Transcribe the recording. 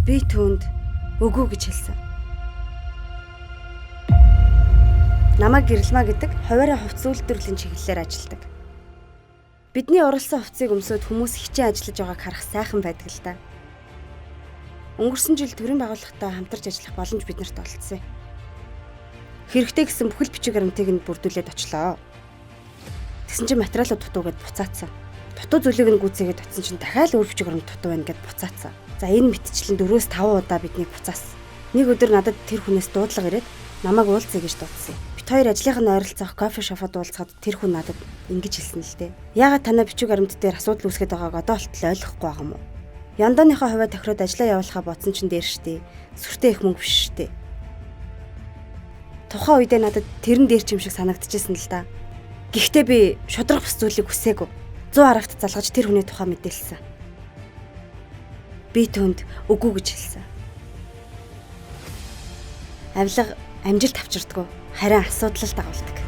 Би түүнд үгүй гэж хэлсэн. Намайг гэрэлмаа гэдэг хуваараа хувцс үйлдвэрлэлийн чиглэлээр ажилладаг. Бидний уралсан хувцсыг өмсөд хүмүүс хичээн ажиллаж байгааг харах сайхан байдаг л да. Өнгөрсөн жил төрийн байгууллагатай хамтарч ажиллах боломж биднэрт олгосон. Хэрэгтэй гэсэн бүхэл бичиг баримтыг нь бүрдүүлээд очлоо. Тэгсэн чинь материалууд дутуугээд буцаацсан. Дутуу зүйлийг нь гүйцээгээд очсон чинь дахиад өөр бичиг баримт дутуу байна гэд буцаацсан. За энэ мэтчлэн 4-5 удаа биднийг буцаасан. Нэг өдөр надад тэр хүнээс дуудлага ирээд намайг уулзъя гэж дуудсан. Бид хоёр ажлынхаа ойролцоох кофе шопод уулзахад тэр хүн надад ингэж хэлсэн л дээ. Яагаад танай бичиг баримт дээр асуудал үүсгэж байгааг одоо болтол ойлгохгүй байгаа юм уу? Яндааныхаа хувиа тохироод ажиллаа явуулахаа бодсон чинь дээр штэ. Сүртэй их мөнгө биш штэ. Тухайн үедээ надад тэрэн дээр ч юм шиг санагдчихсэн л да. Гэхдээ би шудраг бус зүйлийг хүсээгүй. 100 арагт залгаж тэр хүний тухай мэдээлсэн. Би түүнд үгүй гэж хэлсэн. Авилга амжилт авчирдаггүй, харин асуудал дагуулдаг.